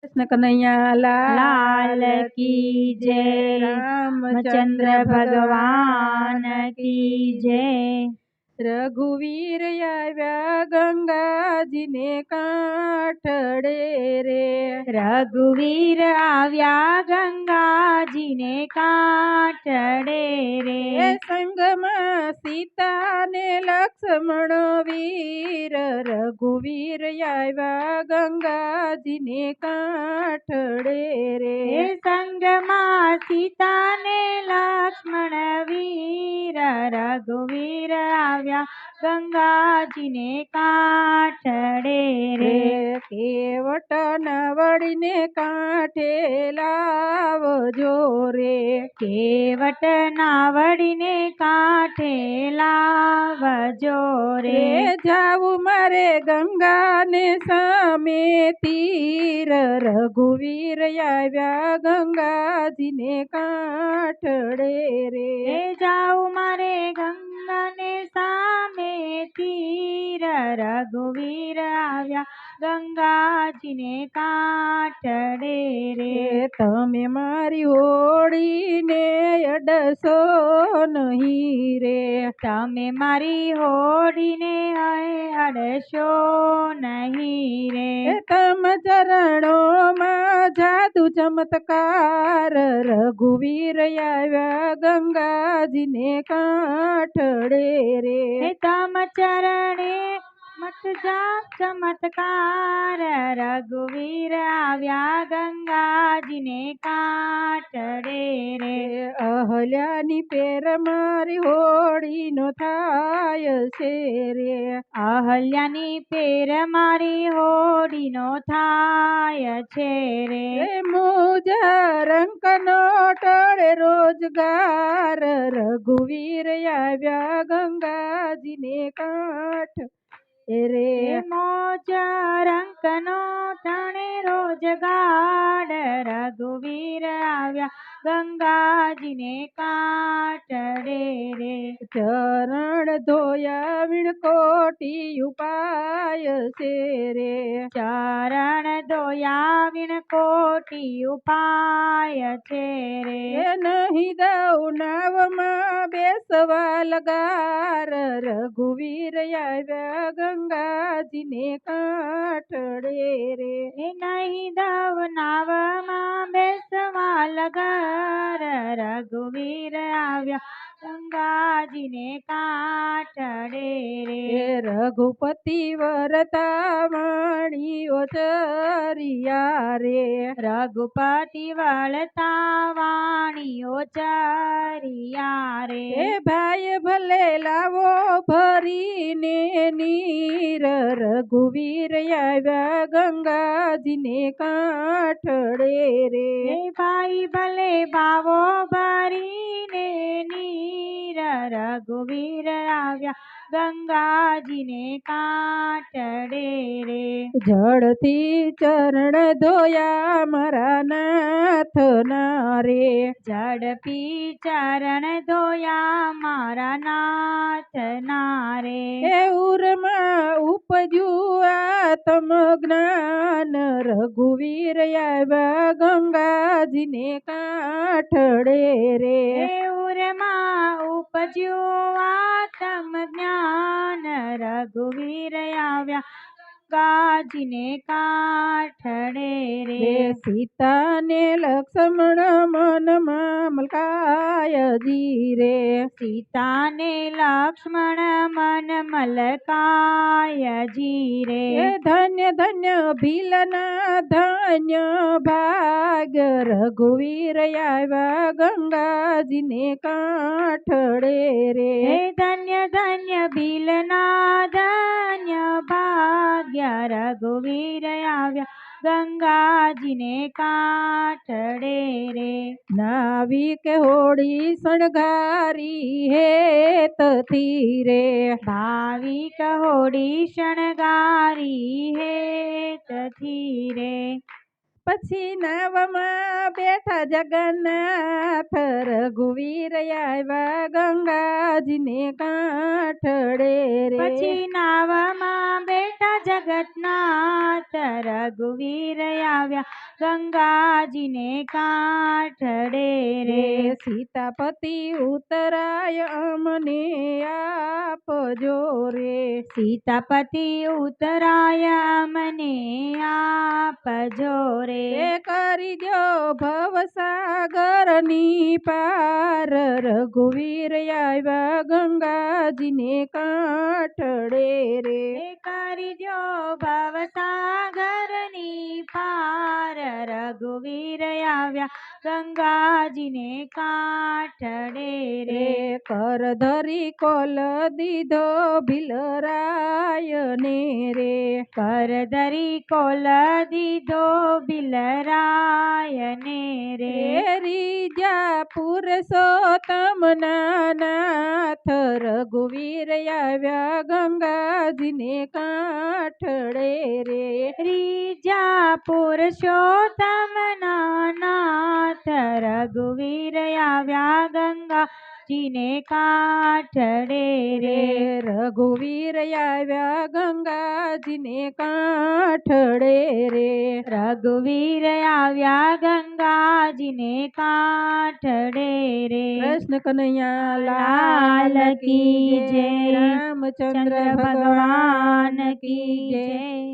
कृष्ण कन्हैया लाल की जय। रामचंद्र भगवान की जय। रघुवीर આવ્યા ગંગાજીને કાંઠડે રે। रघुवीर આવ્યા ગંગાજીને કાંઠડે રે। સંગમાં સીતા ને લક્ષ્મણ વીર। રઘુવીર આવ્યા ગંગાજીને કાંઠડે રે। સંગમાં સીતા ને લક્ષ્મણ વીર। રઘુવીર આવ્યા ગંગાજીને કાંઠડે રે। કેવટ નાવડીને કાંઠે લાવજો રે। કેવટ નાવડીને કાંઠે લાવજો રે। જાવું મારે ગંગાને સામે તીર। રઘુવીર આવ્યા ગંગાજીને કાંઠડે રે। જાઉં મારે ગંગાને સામે તીર। રઘુવીર આવ્યા ગંગાજીને કાંઠડે રે। તમે મારી હોડીને અડશો નહીં રે। તમે મારી હોડીને અડશો નહીં રે। તમ ચરણોમાં જાદુ ચમત્કાર। રઘુવીર આવ્યા ગંગાજીને કાંઠડે રે। તમ ચરણે મત ચમત્કાર। રઘુવીર આવ્યા ગંગાજીને કાંઠડે રે। અહલ્યાની પેર મારી હોડીનો થાય છે રે। અહલ્યાની પેર મારી હોડીનો થાય છે રે। મોજા રંકનો ટળે રોજગાર। રઘુવીર આવ્યા ગંગાજીને કાંઠ રે। મોજ રંકનો ટણે રોજગાર। રઘુવીર આવ્યા ગંગાજીને કાંઠડે રે। ચરણ ધોયા વિણકોટી ઉપાય છે રે। ચરણ ધોયા વિણકોટી ઉપાય છે રે। નહીં દઉં નાવમાં બેસવા લગાર। રઘુવીર આવ્યા ગંગાજીને કાંઠડે રે। નહીં દવ નાવમાં બેસવા લગાર। રઘુવીર આવ્યા ગંગાજીને કાંઠડે રે। રઘુપતિ વરતા વાણીઓ ચરિયા રે। રઘુપતિ વળતા વાણીઓ ચરિયા રે। ભાઈ ભલે લાવો ભરીને નીર। રઘુવીર આવ્યા ગંગાજીને કાંઠડે રે। ભાઈ ભલે ભાવો ભરીને નીર। રઘુવીર આવ્યા ગંગાજીને કાંઠડે રે। જળથી ચરણ ધોયા મારા નાથના રે। ઝડપી ચરણ ધોયા મારા નાથના રે। ઉરમાં ઉપજ્યું આત્મ જ્ઞાન। રઘુવીર આવ્યા ગંગાજીને કાંઠડે રે। ઉરમાં ઉપજ્યું આત્મ જ્ઞાન। રઘુવીર આવ્યા ગંગાજીને કાંઠડે રે। સીતાને લક્ષ્મણ મનમાં મલકાયજી રે। સીતાને લક્ષ્મણ મન મલકાયજી રે। ધન્ય ધન્ય ભીલના ધન્ય ભાગ। રઘુવીર આવ્યા ગંગાજીને કાંઠડે રે। ધન્ય ધન્ય ભીલના ધન્ય ભાગ્ય। રઘુવીર આવ્યા ગંગાજીને કાંઠડે રે। નાવિક હોડી શણગારી હેતથી રે। ભાવિક હોડી શણગારી હેતથી રે। પછી નાવમાં બેઠા જગન્નાથ। રઘુવીર આવ્યા ગંગાજીને કાંઠડે રે। પછી નાવમાં બેઠા જગન્નાથ। રઘુવીર આવ્યા ગંગાજીને કાંઠડે રે. રે સીતાપતિ ઉતરાય અમને આપજો રે. સીતાપતિ ઉતરાય અમને આપજો રે. એ કરી દ્યો ભવસાગરની પાર રઘુવીર આવ્યા ગંગાજીને કાંઠડે રે. એ કરી દ્યો ભવસાગરની પાર રઘુવીર આવ્યા ગંગાજીને કાંઠડે રે. રે કર ધરી કોલ દીધો ભીલરાયને રે. કરધરી કોલ દીધો બિલરાયને રે. રે રીજા પુરુષોત્તમ નાથ રઘુવીર આવ્યા ગંગાજીને કાંઠડે રે. ત્રીજા પુરુષોત્તમ નાથ રઘુવીર આવ્યા ગંગાજીને કાંઠડે રે. રે રઘુવીર આવ્યા ગંગાજીને કાંઠડે રે. રઘુવીર આવ્યા ગંગાજીને કાંઠડે રે. કૃષ્ણ કનૈયા લાલ કી જય. રામચંદ્ર ભગવાન ભગવાન કી જય. જય.